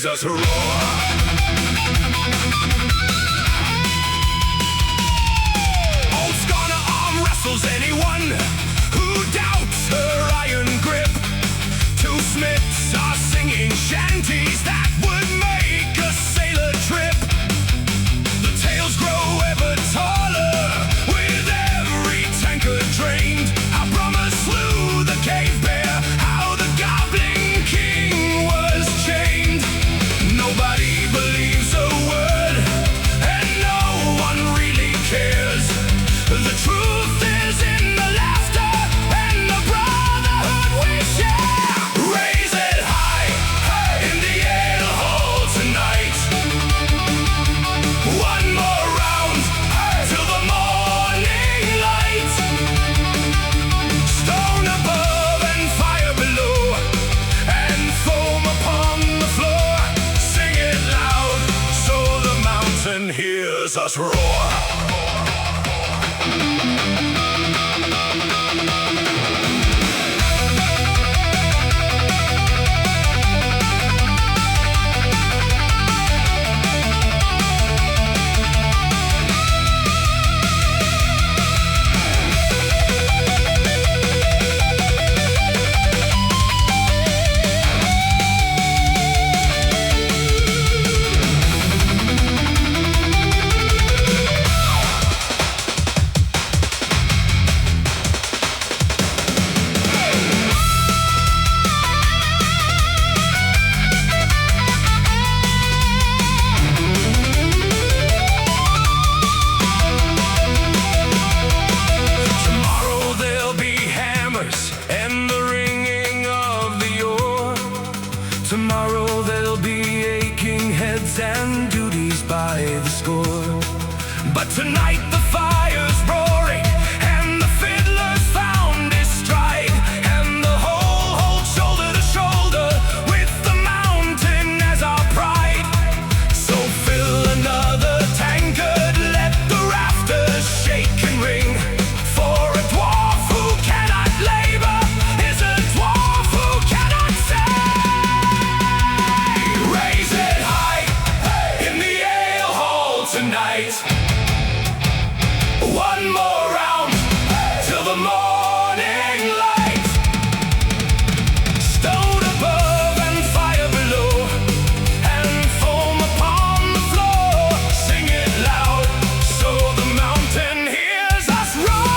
hears us roar. Old Skarna arm wrestles anyone who doubts her iron grip. Two smiths are singing shanties that would make a sailor trip. The tales grow ever taller with every tankard drained. How Brahma slew the cave bear, how the Goblin King was chained. Nobody believes a word, and no one really cares. The truth is in the laughter and the brotherhood we share. Raise it high, in the ale hall tonight. One more round, till the morning light. Stone above and fire below, and foam upon the floor. Sing it loud, so the mountain hears us roar. Tomorrow there'll be hammers and the ringing of the oar. Tomorrow there'll be aching heads and duties by the score. But tonight the fire's roaring and the fiddler's found his stride, and the whole hold shoulder to shoulder with the mountain as our pride. So fill another tankard, let the rafters shake and ring. For a dwarf who cannot labor is a dwarf who cannot say. Raise it high, in the ale hall tonight. One more round, till the morning light. Stone above and fire below, and foam upon the floor. Sing it loud, so the mountain hears us roar.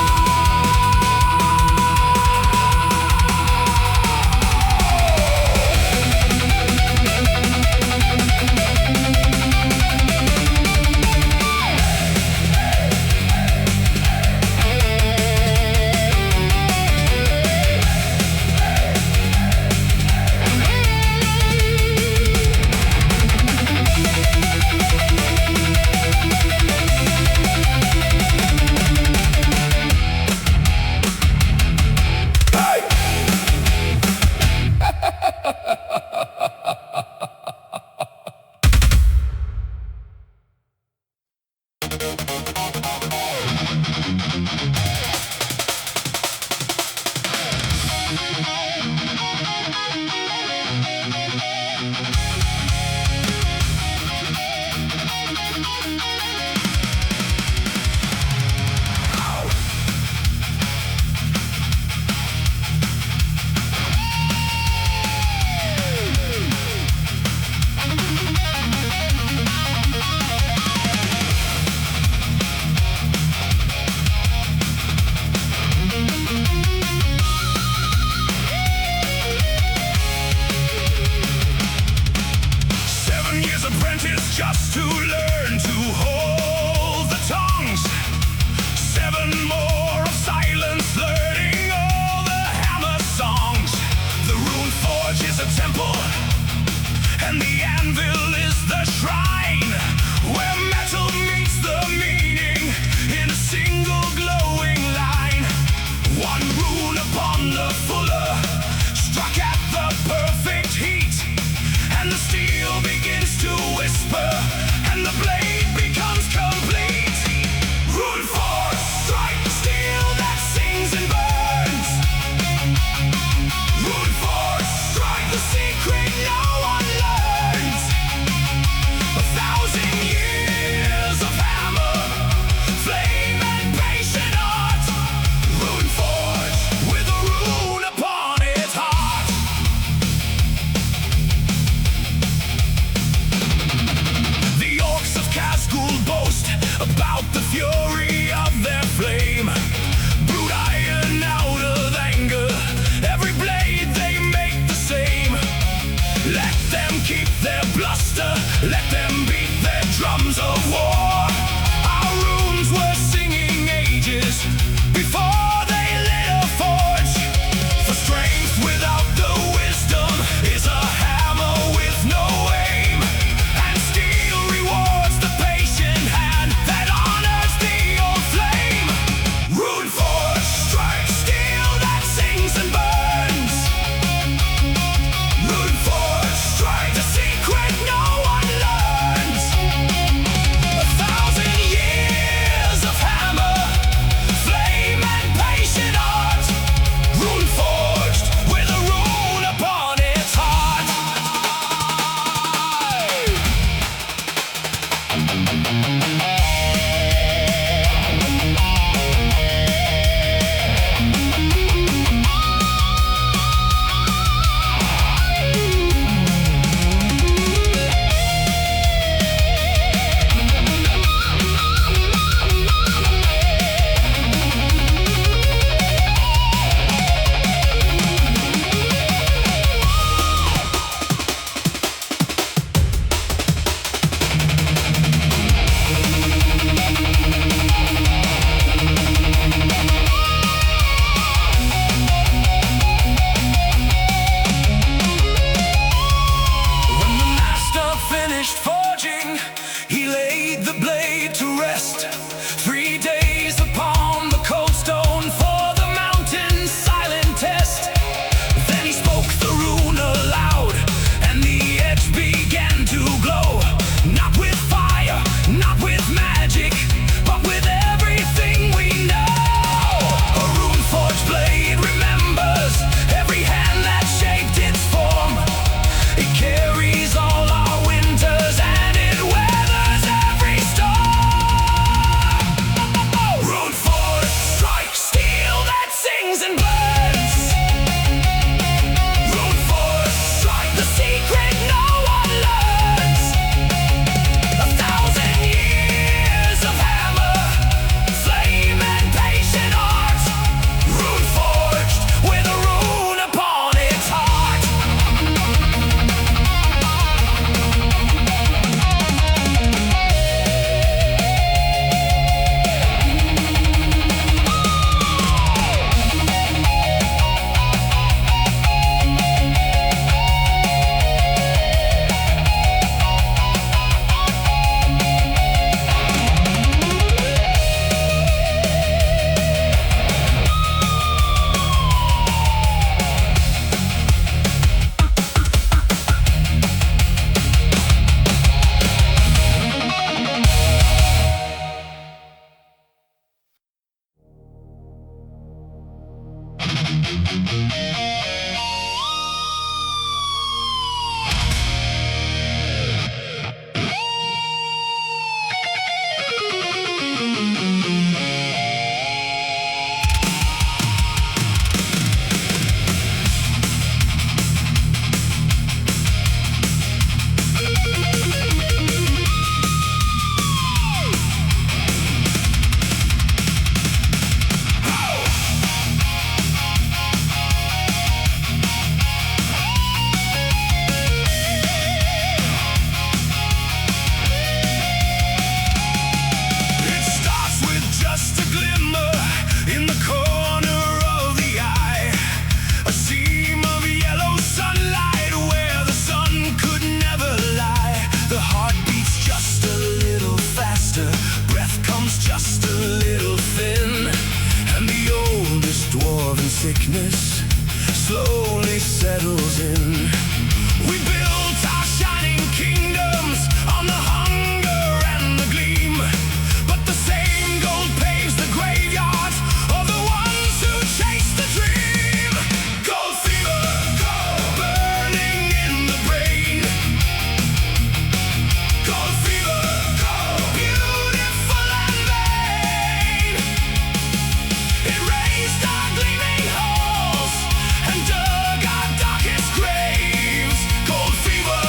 and the anvil is the shrine where metal meets the meaning in a single glowing line. One rune upon the fuller, struck at the perfect heat, and the steel begins to whisper, and the blade becomes complete. Runeforged, strike the steel that sings and burns. Runeforged, strike the secret no one learns. darkness slowly settles in. We built our shining kingdoms on the hunger and the gleam, but the same gold paves the graveyards of the ones who chase the dream. Gold fever, gold burning in the brain. Gold fever, gold, beautiful and vain. It raised our gleaming halls and dug our darkest graves. Gold fever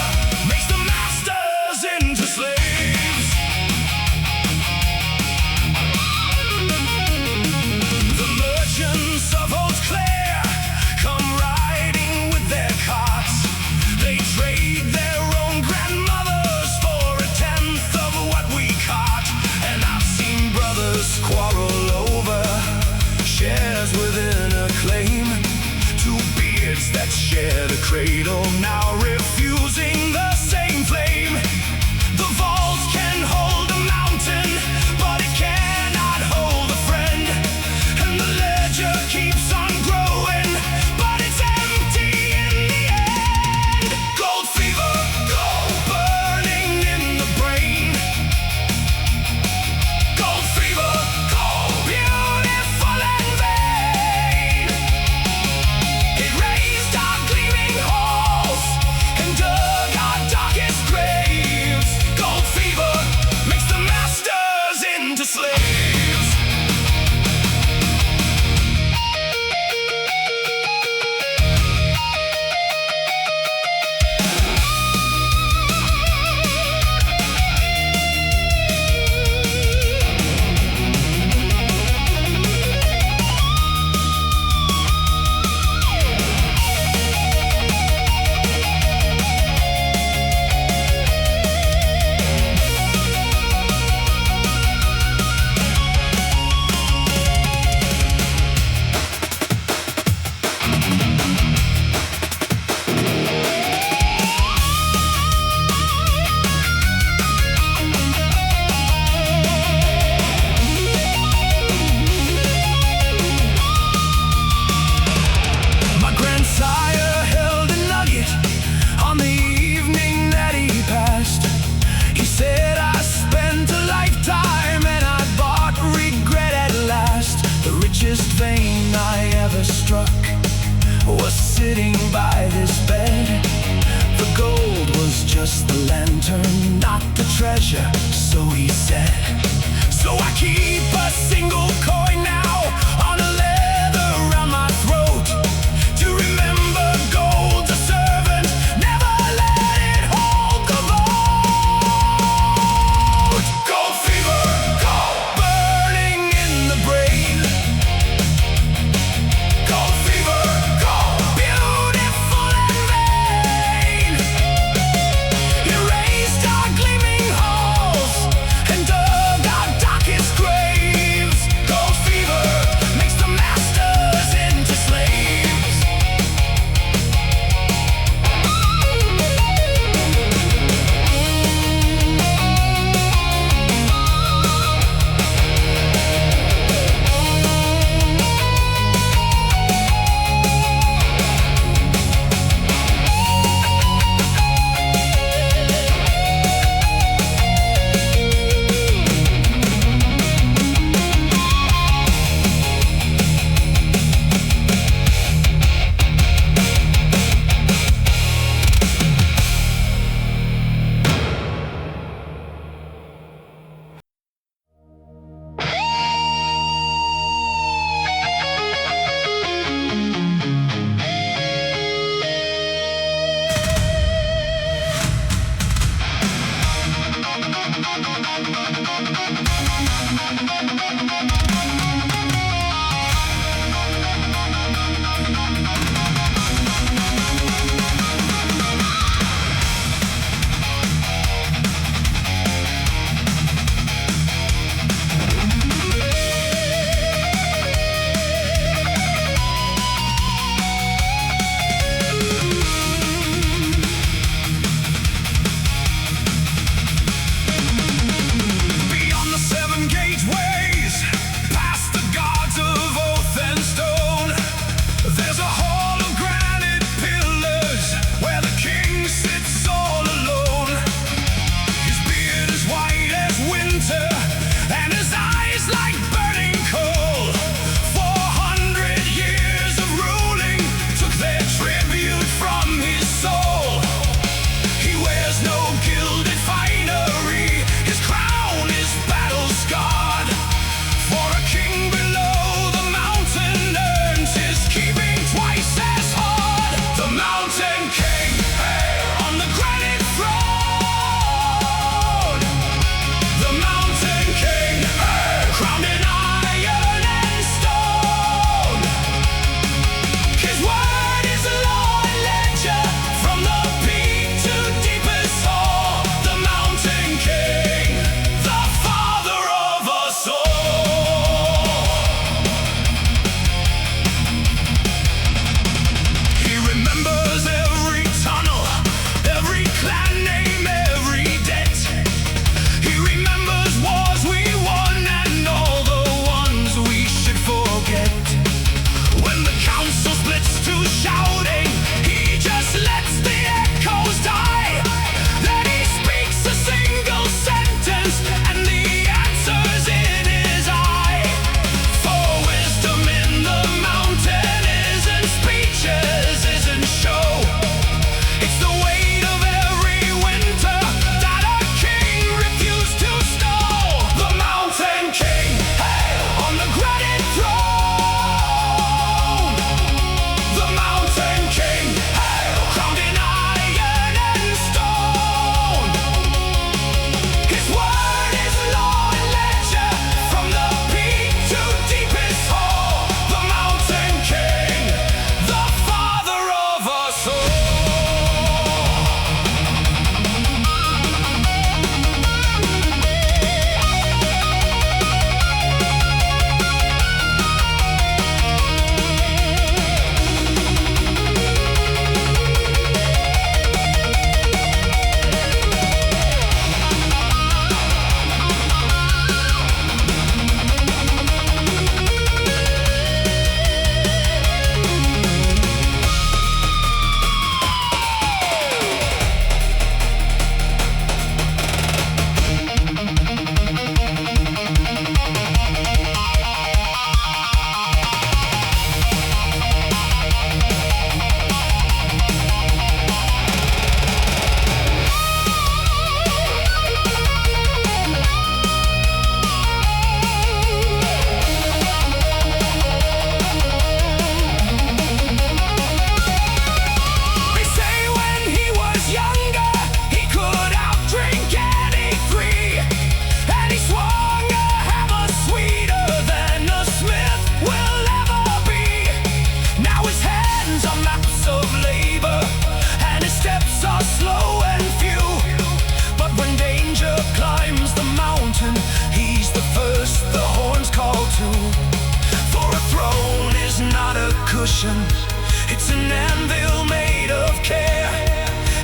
makes the masters into slaves. The merchants of Old Clare come riding with their carts. They trade their own grandmothers for a tenth of what we caught. And I've seen brothers quarrel over shares within a claim. Two beards that share the cradle now refusing the same flame. The vault can hold a mountain, but it cannot hold a friend. And the ledger keeps on growing, but it's empty in the end. Gold fever, gold burning in the brain. Gold fever, gold, beautiful and vain. It raised our gleaming halls and dug our darkest graves. Gold fever makes the masters into slaves. My grandsire held a nugget on the evening that he passed. He said, I spent a lifetime and I bought regret at last. The richest vein I ever struck was sitting by this bed. The gold was just the lantern, not the treasure, so he said. So I keep a single coin now on a leather around my throat, to remember gold's a servant, never let it hold the vote. Gold fever, gold burning in the brain. Gold fever, gold, beautiful and vain. Erased our gleaming halls and dug our darkest graves. Gold ocean. It's an anvil made of care,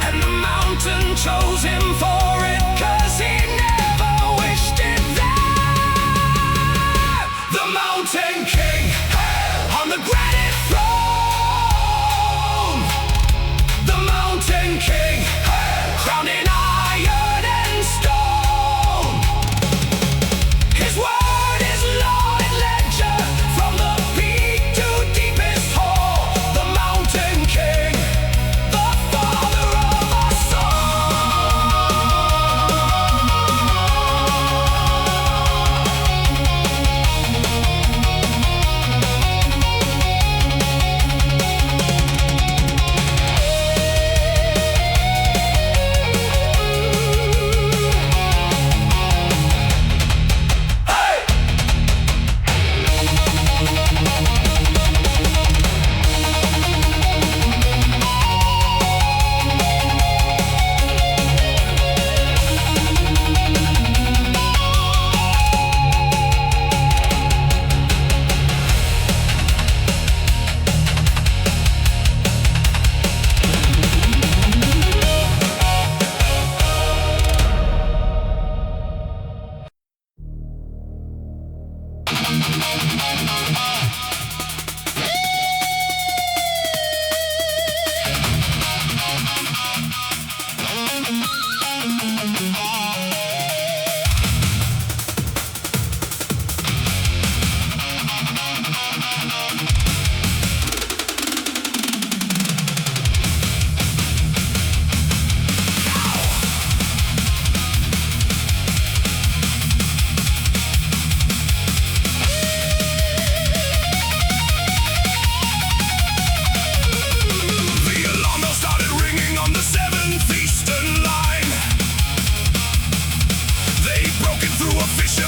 and the mountain chose him for it, 'cause he never wished it there. The Mountain King on the granite throne. The Mountain King crowned in iron and stone. His word is law and ledger, from the peak to deepest hall. The Mountain King, the father of us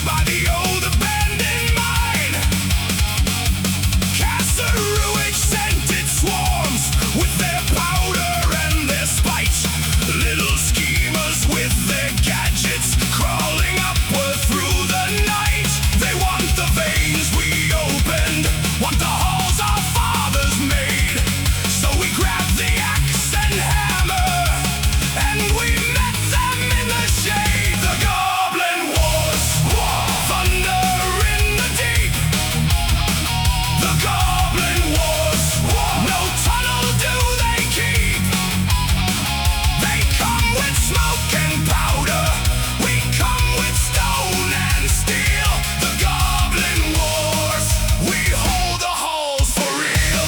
by the old abandoned mine. Casse-Rouage sent its swarms with their powder and their spite. Little schemers with their gadgets crawling upward through the night. They want the veins we opened, want the halls our fathers made. So we grabbed the axe and hammer, and we met them in the shade. The Goblin Wars, thunder in the deep. The Goblin Wars, no tunnel do they keep. They come with smoke and powder, we come with stone and steel. The Goblin Wars, we hold the halls for real.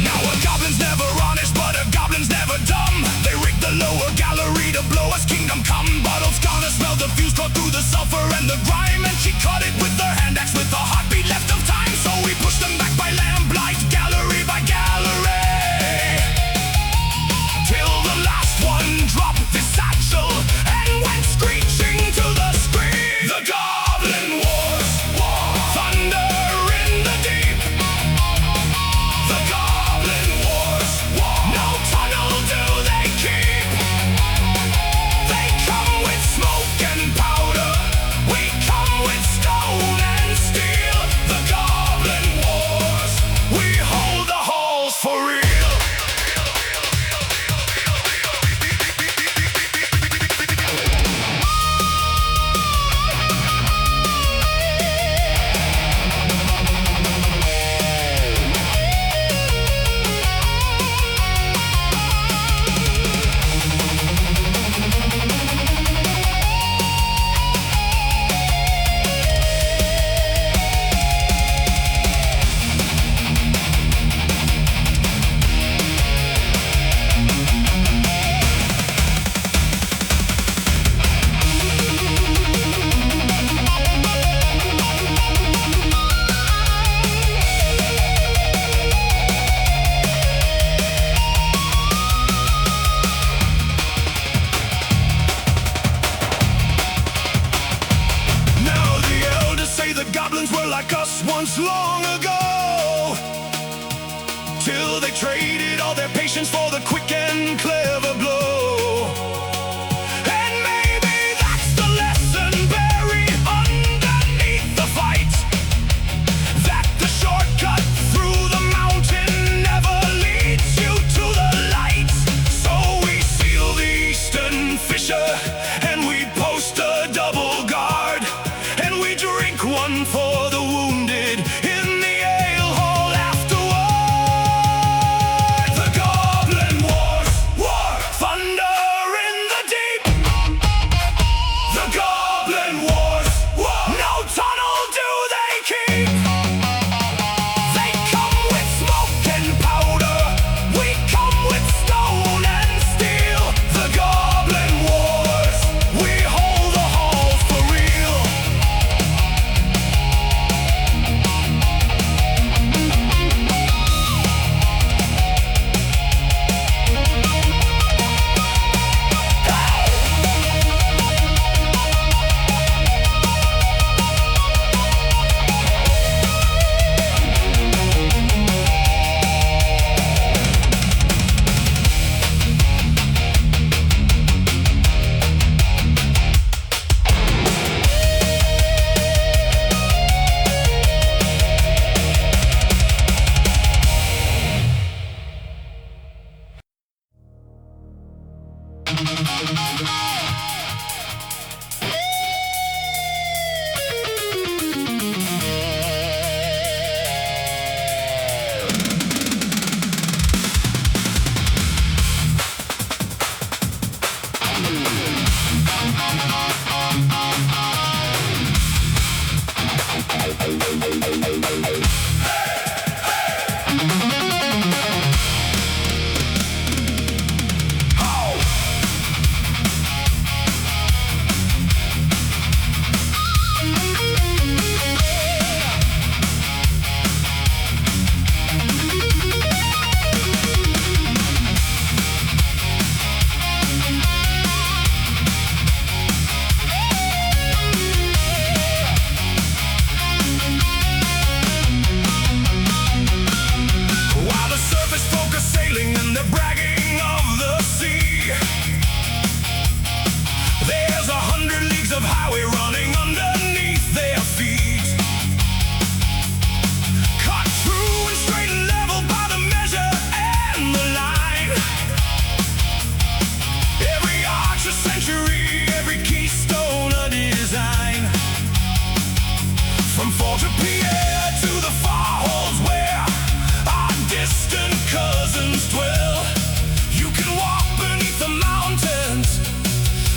Now a goblin's never honest, but a goblin's never dumb. They rigged the lower gallery to blow us kingdom come. Bottles gonna smell the fuse caught through the sulfur and the grime, and she cut it with her hand axe with a heartbeat left of time. So we pushed them back by lamplight, gallery by gallery, till the last one dropped his satchel and went screeching to the screen. The Goblin Wars, thunder in the deep. The Goblin Wars, no tunnel do they keep. They come with smoke and powder, we come with stone and steel. The Goblin Wars, we hold the halls for real. Now the elders say the goblins were like us once long ago, till they traded all their patience for the quick and clever blow. And maybe that's the lesson buried underneath the From Forgepierre to the far halls where our distant cousins dwell, you can walk beneath the mountains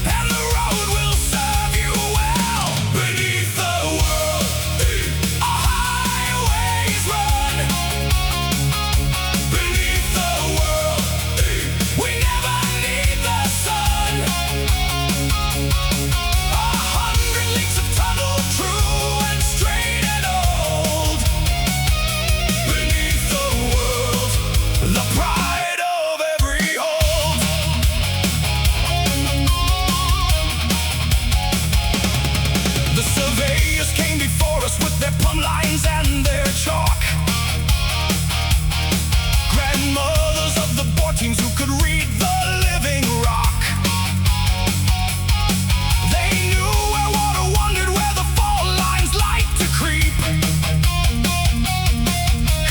and the road will serve you well. Beneath the world, our highways run. Beneath the world, we never need the sun. 100 leagues of tunnel, true and straight and old. Beneath the world, the pride of every hold. The surveyors came before us with their plumb lines and their chalk. Grandmothers of the board teams who could read the living rock. They knew where water wandered, where the fault lines like to creep.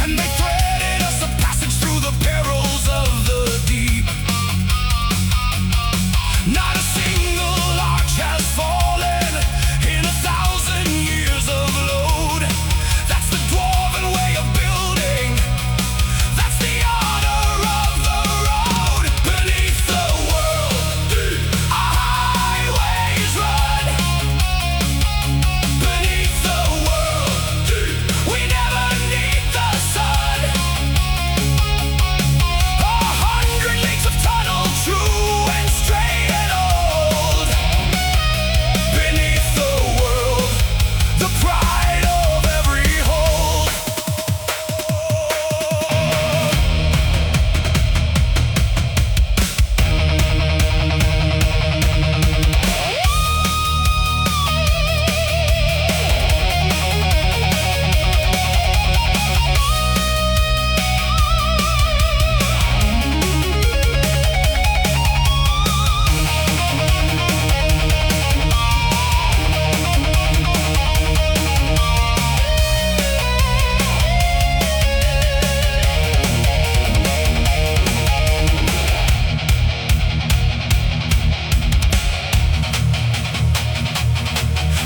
And they threaded us a passage through the perils of the deep. Not a single arch has fallen in 1,000 years of load. That's the dwarven way of building. That's the honor of the road. Beneath the world, our highways run. Beneath the world, we never need the sun. 100 leagues of tunnel, true and straight and old. Beneath the world, the pride of every hold.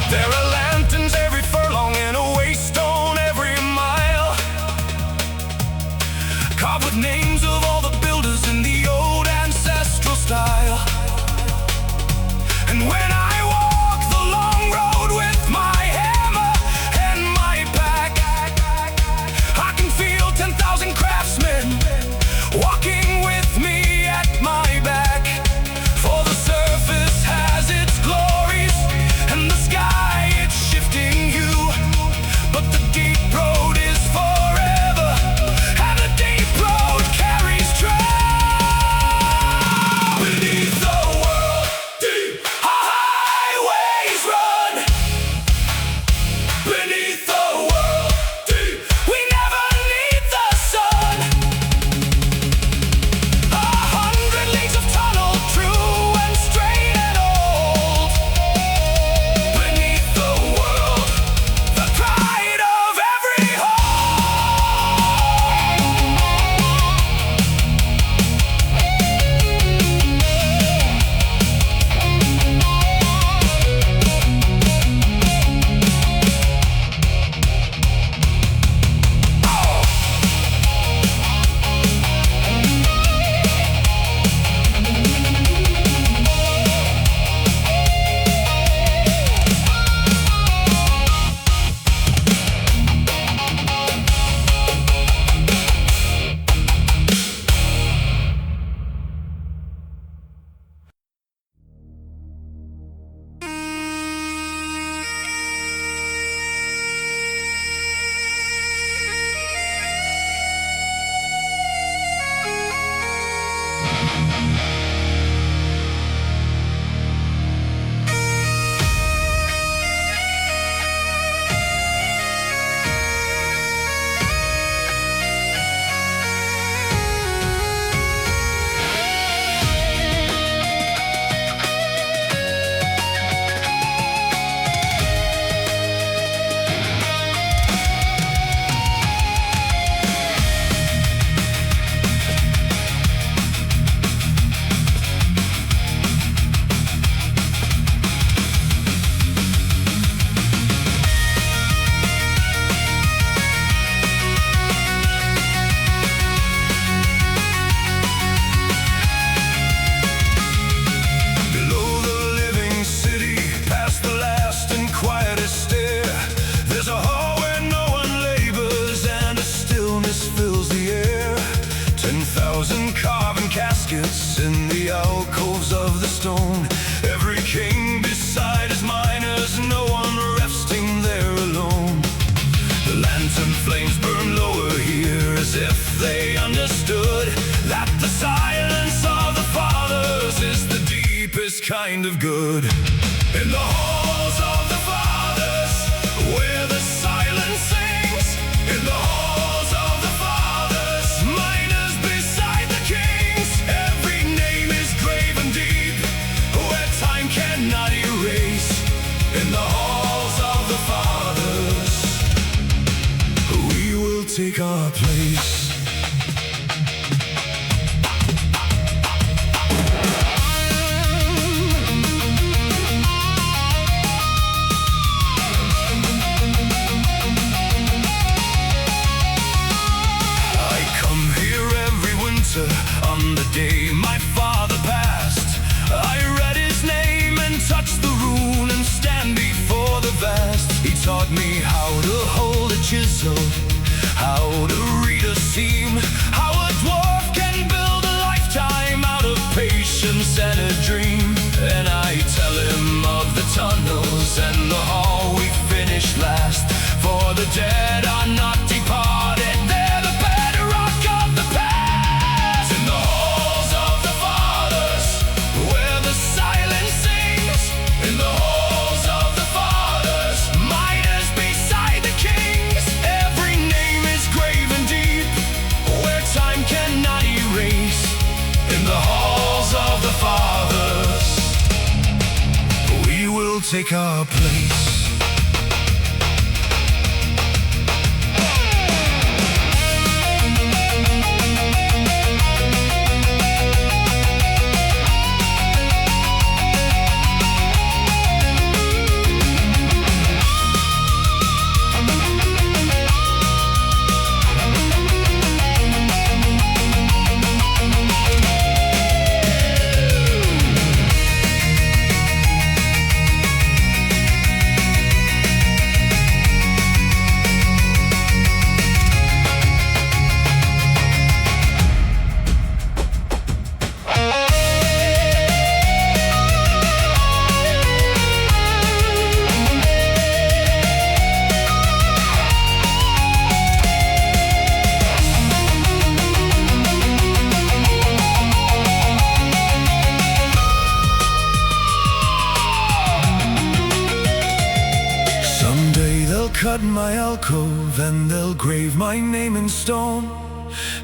There are lanterns every furlong and a waystone every mile, carved with names of all the builders in the old ancestral style. And when I walk the long road with my hammer and my pack, I can feel 10,000 craftsmen walking with me at my back. For the surface has its glories and the sky it's shifting hue, but the deep road is forever, and the deep road carries baskets in the alcoves of the stone. Every king beside his miners, no one resting there alone. The lantern flames burn lower here, as if they understood that the silence of the fathers is the deepest kind of good. In the halls of the fathers, where the silence sings, in the halls of the fathers, miners beside the kings, every name is graven deep, where time cannot erase. In the halls of the fathers, we will take our place. On the day my father passed, I read his name and touched the rune and stand before the vast. He taught me how to hold a chisel, how to read a seam, how a dwarf can build a lifetime out of patience and a dream. And I tell him of the tunnels and the hall we finished last, for the dead are not departed. Take our place. Cut my alcove and they'll grave my name in stone,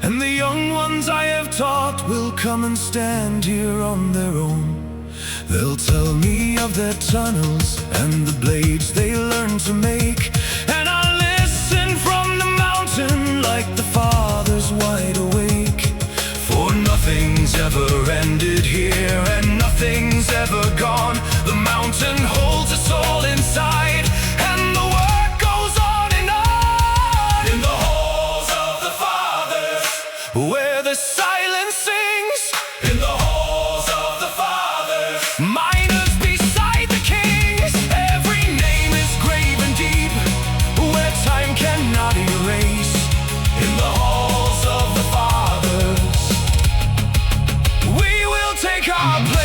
and the young ones I have taught will come and stand here on their own. They'll tell me of their tunnels and the blades they learned to make, and I'll listen from the mountain like the fathers wide awake. For nothing's ever ended here and nothing's ever gone. The mountain holds us all inside, and the work goes on and on. In the halls of the fathers, where the silence sings. In the halls of the fathers, miners beside the kings. Every name is graven deep, where time cannot erase. In the halls of the fathers, we will take our place.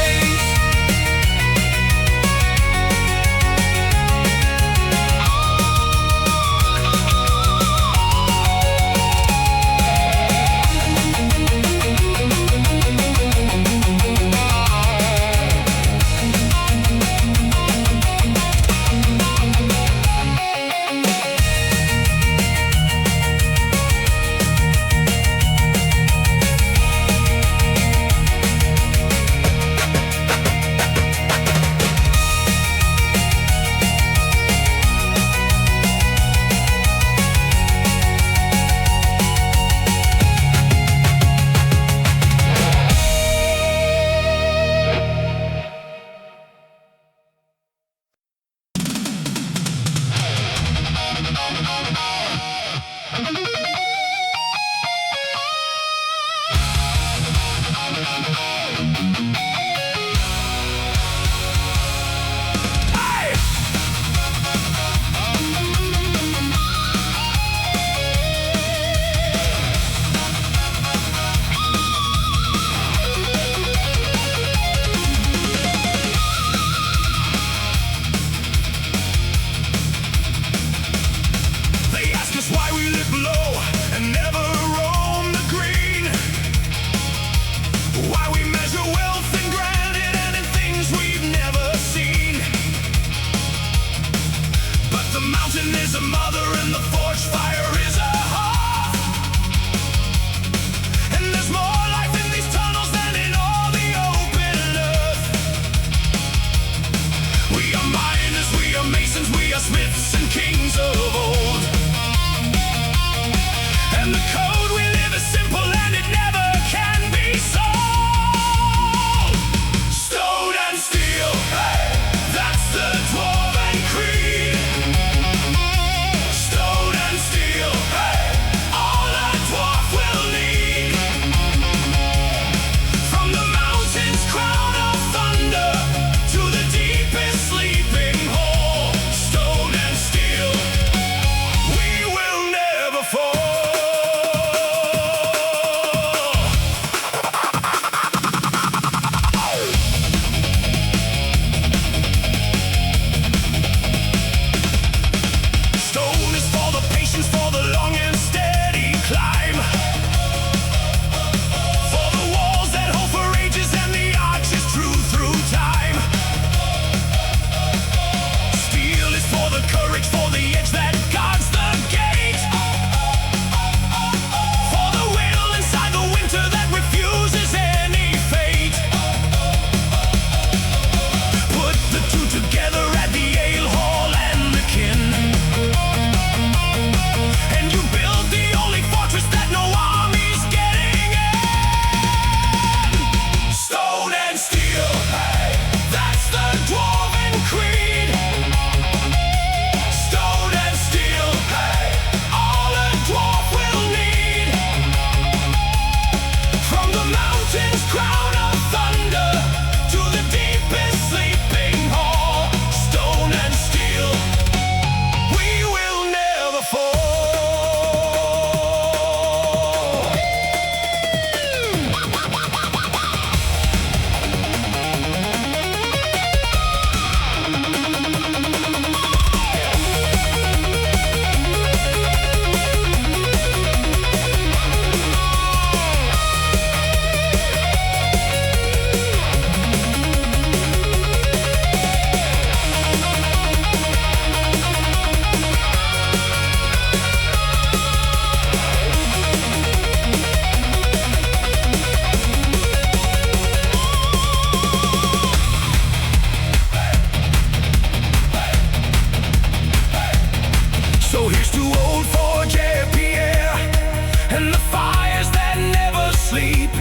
sleep.